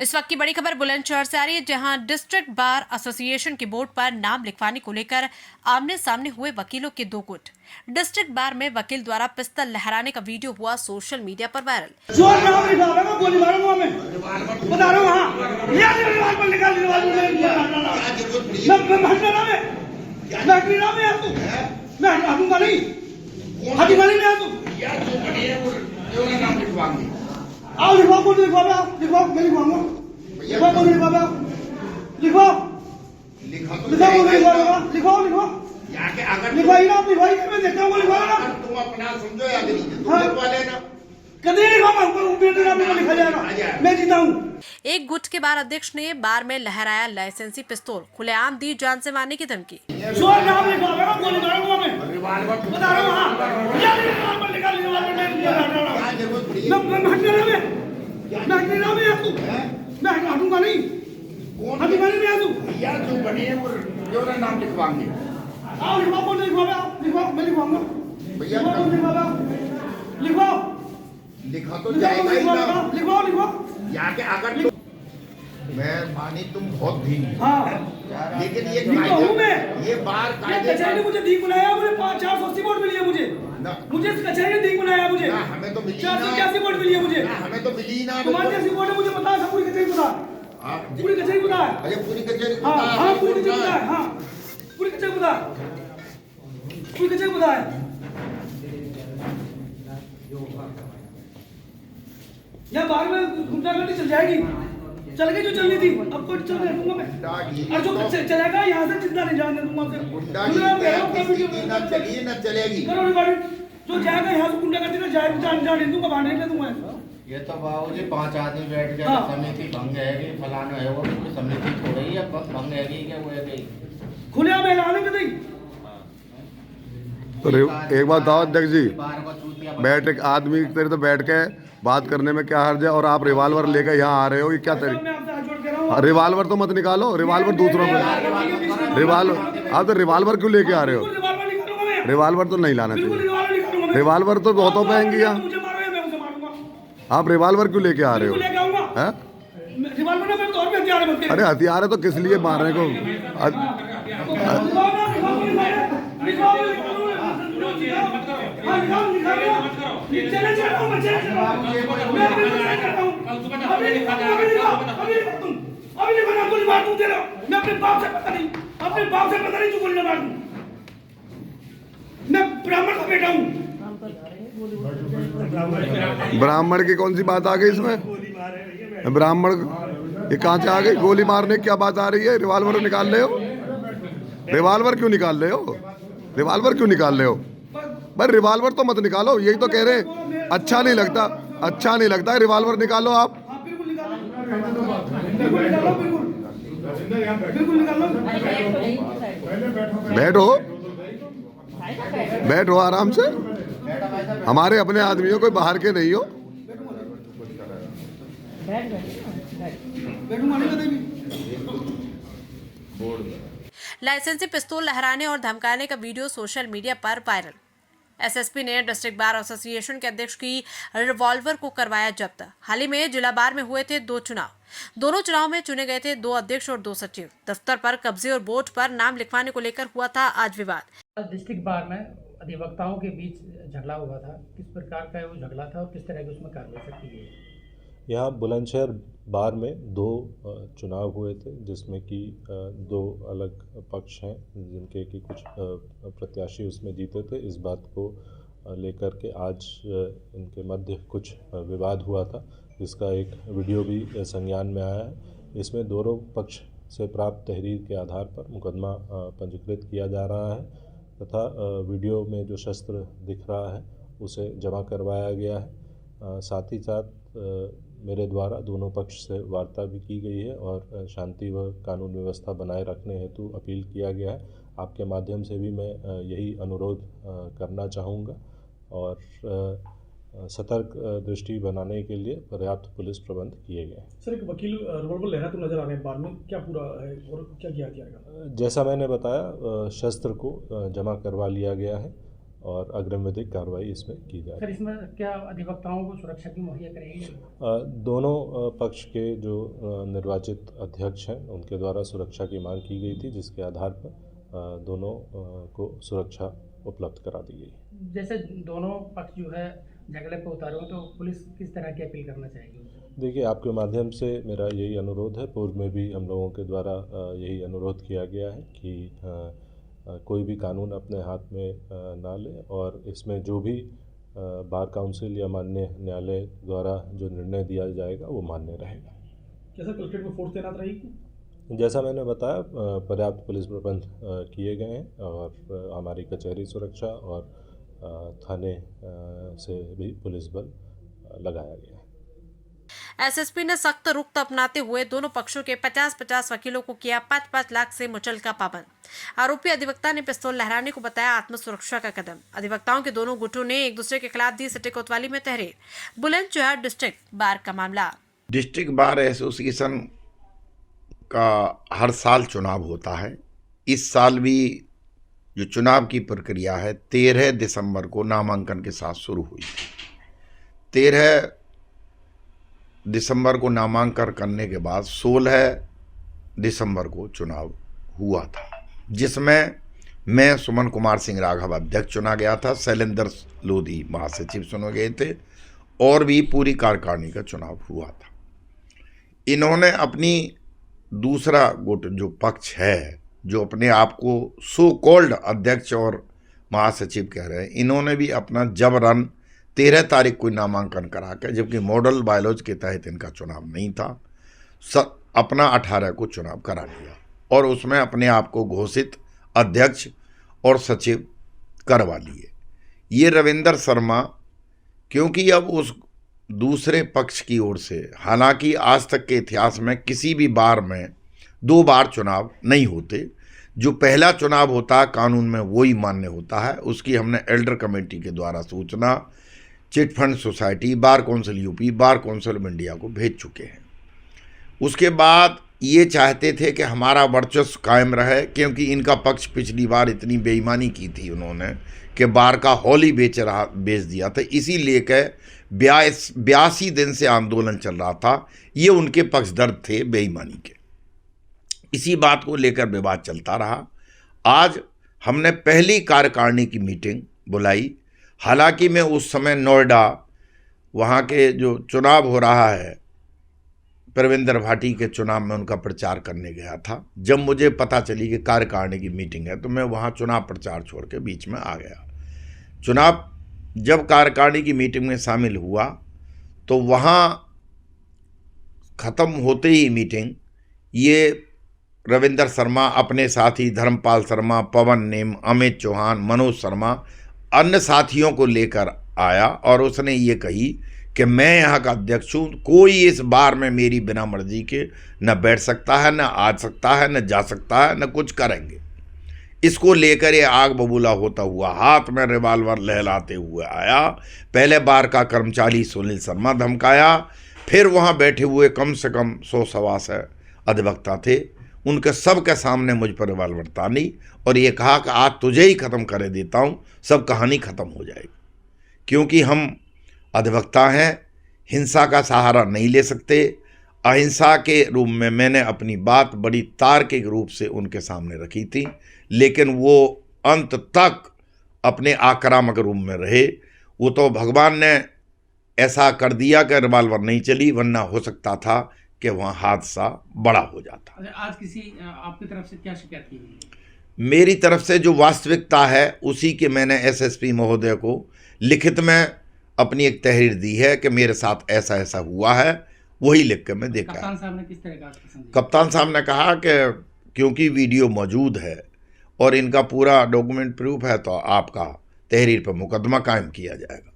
इस वक्त की बड़ी खबर बुलंदशहर से आ रही है, जहां डिस्ट्रिक्ट बार एसोसिएशन के बोर्ड पर नाम लिखवाने को लेकर आमने सामने हुए वकीलों के दो गुट। डिस्ट्रिक्ट बार में वकील द्वारा पिस्तौल लहराने का वीडियो हुआ सोशल मीडिया पर वायरल। आओ लिखवाओ, कौन लिखवाओ? आप लिखवाओ, मैं लिखवाऊंगा। लिखवाओ, कौन लिखवाओ? लिखवाओ, लिखवाओ, लिखवाओ। लिखवाइए ना, आप लिखवाइए, मैं देखता हूँ लिखवाओ ना। तुम अपना समझो या नहीं, लिखवा लेना। कभी नहीं लिखवाऊंगा, लिखा जाएगा, मैं जीता हूँ। एक गुट के बार अध्यक्ष ने बार में लहराया लाइसेंसी पिस्तौल, खुलेआम दी जान से मारने की धमकी। नाम लिखवाऊंगा, गोली मारूंगा मैं। बता रहा हूँ, हाँ। मैं हटूंगा नहीं, यार जो बनी है वो जो ना नाम लिखवाएंगे। आओ लिखवाओ, कौन लिखवाओ? लिखवाओ, मैं लिखवाऊंगा। भैया लिखवाओ, लिखा तो जाएगा ही ना। लिखवाओ, लिखवाओ। यहाँ के अगर तो मैं मानी तुम बहुत धी, हाँ, लेकिन ये मैं बार कचहरी ने मुझे दी बुलाया, मुझे 480 वोट मिली है मुझे। मुझे इस कचहरी ने दी बुलाया, मुझे ना हमें तो मिली 481 वोट मिली है मुझे। हमें तो मिली ना। तुम्हारे जैसी वोट है, मुझे पता है, पूरी कचहरी पता है, पूरी कचहरी पता है। अरे पूरी कचहरी हाँ, हाँ, पूरी कचहरी पता है, हाँ, पूरी कचहरी पता है, पूरी कचहरी पता है। यहाँ बाहर में गुंडागर्दी चल जाएगी, चल गई जो चलनी थी, अब कोई चलने दूंगा मैं। और जो चलेगा यहाँ से जिंदा नहीं जाने दूंगा। ना चलिए ना चलेगी। करो रिकॉर्डिंग, जो जाएगा यहाँ से गुंडागर्दी ना जाने दूंगा, बाहर नहीं दूंगा। ये तो बाबू जी 5 आदमी बैठ गए, समिति भंग है, फलाना है, वो समिति थोड़ी है, भंग है क्या वो है गई खुले में ऐलान कर दी। तो एक बात बताओ अध्यक्ष जी, बैठ एक आदमी की तरह तो बैठ के बात करने में क्या हर्ज है, और आप रिवाल्वर लेकर यहाँ आ रहे हो, ये क्या तरीका? रिवाल्वर तो मत निकालो, रिवाल्वर दूसरों को रिवाल्वर, आप तो रिवाल्वर क्यों लेके आ रहे हो? रिवाल्वर तो नहीं लाना चाहिए, रिवाल्वर तो बहुतों पे आएंगी यहाँ, आप रिवाल्वर क्यों लेके आ रहे हो? हैं? अरे हथियार है तो किस लिए मारने को? मैं ब्राह्मण का बेटा हूँ। ब्राह्मण की कौन सी बात आ गई इसमें? ब्राह्मण ये कहाँ से आ गई? गोली मारने की क्या बात आ रही है? रिवाल्वर निकाल रहे हो? रिवाल्वर क्यों निकाल रहे हो? रिवाल्वर क्यों निकाल रहे हो? भाई रिवाल्वर तो मत निकालो, यही तो कह रहे हैं। अच्छा नहीं लगता, अच्छा नहीं लगता है, रिवाल्वर निकालो आप। बैठो, बैठो आराम से, हमारे अपने आदमी हो, कोई बाहर के नहीं हो। लाइसेंसी पिस्तौल लहराने और धमकाने का वीडियो सोशल मीडिया पर वायरल। एसएसपी ने डिस्ट्रिक्ट बार एसोसिएशन के अध्यक्ष की रिवॉल्वर को करवाया जब्त। हाल ही में जिला बार में हुए थे 2 चुनाव। दोनों चुनाव में चुने गए थे 2 अध्यक्ष और 2 सचिव। दफ्तर पर कब्जे और बोर्ड पर नाम लिखवाने को लेकर हुआ था आज विवाद। डिस्ट्रिक्ट बार में अधिवक्ताओं के बीच झगड़ा हुआ था, किस प्रकार का वो झगड़ा था और किस तरह की उसमें कार्रवाई की गई? यहाँ बुलंदशहर बार में 2 चुनाव हुए थे, जिसमें कि 2 अलग पक्ष हैं, जिनके कि कुछ प्रत्याशी उसमें जीते थे। इस बात को लेकर के आज इनके मध्य कुछ विवाद हुआ था, जिसका एक वीडियो भी संज्ञान में आया है। इसमें दोनों पक्ष से प्राप्त तहरीर के आधार पर मुकदमा पंजीकृत किया जा रहा है तथा वीडियो में जो शस्त्र दिख रहा है उसे जमा करवाया गया है। साथ ही साथ मेरे द्वारा दोनों पक्ष से वार्ता भी की गई है और शांति व कानून व्यवस्था बनाए रखने हेतु अपील किया गया है। आपके माध्यम से भी मैं यही अनुरोध करना चाहूँगा और सतर्क दृष्टि बनाने के लिए पर्याप्त पुलिस प्रबंध किए गए। सर, एक वकील रिवॉल्वर लहराते नजर आ रहे हैं बार में, क्या पूरा है और क्या किया जाएगा? जैसा मैंने बताया, शस्त्र को जमा करवा लिया गया है और अग्रिम विधिक कार्रवाई इसमें की जाए। सर, इसमें क्या अधिवक्ताओं को सुरक्षा भी मुहैया करेगी? दोनों पक्ष के जो निर्वाचित अध्यक्ष हैं उनके द्वारा सुरक्षा की मांग की गई थी, जिसके आधार पर दोनों को सुरक्षा उपलब्ध करा दी गई। जैसे दोनों पक्ष जो है झगड़े पर उतारे हो, तो पुलिस किस तरह की अपील करना चाहेगी? देखिए, आपके माध्यम से मेरा यही अनुरोध है, पूर्व में भी हम लोगों के द्वारा यही अनुरोध किया गया है कि कोई भी कानून अपने हाथ में ना ले और इसमें जो भी बार काउंसिल या माननीय न्यायालय द्वारा जो निर्णय दिया जाएगा वो मान्य रहेगा। कैसा कलेक्ट्रेट में फोर्स तैनात रहेगी? जैसा मैंने बताया, पर्याप्त पुलिस प्रबंध किए गए हैं और हमारी कचहरी सुरक्षा और थाने से भी पुलिस बल लगाया गया है। एसएसपी ने सख्त रुख अपनाते हुए दोनों पक्षों के 50-50 वकीलों को किया 5-5 लाख से मुचलका पाबंद। आरोपी अधिवक्ता ने पिस्तौल लहराने को बताया आत्मसुरक्षा का कदम। अधिवक्ताओं के दोनों गुटों ने एक दूसरे के खिलाफ दी सिटी कोतवाली में तहरीर। बुलंदशहर डिस्ट्रिक्ट बार का मामला। डिस्ट्रिक्ट बार एसोसिएशन का हर साल चुनाव होता है। इस साल भी जो चुनाव की प्रक्रिया है 13 दिसंबर को नामांकन के साथ शुरू हुई थी। 13 दिसंबर को नामांकन करने के बाद 16 दिसंबर को चुनाव हुआ था, जिसमें मैं सुमन कुमार सिंह राघव अध्यक्ष चुना गया था, शैलेंद्र लोधी महासचिव चुने गए थे और भी पूरी कार्यकारिणी का चुनाव हुआ था। इन्होंने अपनी दूसरा गुट जो पक्ष है, जो अपने आप को सो कॉल्ड अध्यक्ष और महासचिव कह रहे हैं, इन्होंने भी अपना जबरन 13 तारीख को नामांकन करा के, जबकि मॉडल बायोलॉज के तहत इनका चुनाव नहीं था, अपना 18 को चुनाव करा लिया और उसमें अपने आप को घोषित अध्यक्ष और सचिव करवा लिए। ये रविंदर शर्मा, क्योंकि अब उस दूसरे पक्ष की ओर से, हालांकि आज तक के इतिहास में किसी भी बार में 2 बार चुनाव नहीं होते, जो पहला चुनाव होता है कानून में वही मान्य होता है। उसकी हमने एल्डर कमेटी के द्वारा सूचना chit fund society, bar council UP, bar council of India को भेज चुके हैं। उसके बाद ये चाहते थे कि हमारा वर्चस्व कायम रहे, क्योंकि इनका पक्ष पिछली बार इतनी बेईमानी की थी उन्होंने कि बार का हॉल ही बेच दिया था। इसी लेकर 82 दिन से आंदोलन चल रहा था। ये उनके पक्षधर थे बेईमानी के। इसी बात को लेकर विवाद चलता रहा। आज हमने पहली कार्यकारिणी की मीटिंग बुलाई। हालांकि मैं उस समय नोएडा, वहाँ के जो चुनाव हो रहा है प्रविंदर भाटी के चुनाव में, उनका प्रचार करने गया था। जब मुझे पता चली कि कार्यकारिणी की मीटिंग है तो मैं वहाँ चुनाव प्रचार छोड़ के बीच में आ गया। चुनाव जब कार्यकारिणी की मीटिंग में शामिल हुआ तो वहाँ ख़त्म होते ही मीटिंग, ये रविंदर शर्मा अपने साथी धर्मपाल शर्मा, पवन नेम, अमित चौहान, मनोज शर्मा, अन्य साथियों को लेकर आया और उसने ये कही कि मैं यहाँ का अध्यक्ष हूँ, कोई इस बार में मेरी बिना मर्जी के न बैठ सकता है, न आ सकता है, न जा सकता है, न कुछ करेंगे। इसको लेकर ये आग बबूला होता हुआ हाथ में रिवाल्वर लहलाते हुए आया। पहले बार का कर्मचारी सुनील शर्मा धमकाया, फिर वहाँ बैठे हुए कम से कम 100-125 अधिवक्ता थे, उनके सब के सामने मुझ पर रिवाल्वर तानी और ये कहा कि आज तुझे ही ख़त्म कर देता हूँ, सब कहानी ख़त्म हो जाएगी। क्योंकि हम अधिवक्ता हैं, हिंसा का सहारा नहीं ले सकते। अहिंसा के रूप में मैंने अपनी बात बड़ी तार्किक रूप से उनके सामने रखी थी, लेकिन वो अंत तक अपने आक्रामक रूप में रहे। वो तो भगवान ने ऐसा कर दिया कि रिवाल्वर नहीं चली, वरना हो सकता था कि वहाँ हादसा बड़ा हो जाता। आज किसी आपकी तरफ से क्या शिकायत की गई? मेरी तरफ से जो वास्तविकता है उसी के मैंने एसएसपी महोदय को लिखित में अपनी एक तहरीर दी है कि मेरे साथ ऐसा ऐसा हुआ है, वही लिख के मैं देखा। कप्तान साहब ने किस तरह का आश्वासन दिया? कप्तान साहब ने कहा कि क्योंकि वीडियो मौजूद है और इनका पूरा डॉक्यूमेंट प्रूफ है तो आपका तहरीर पर मुकदमा कायम किया जाएगा।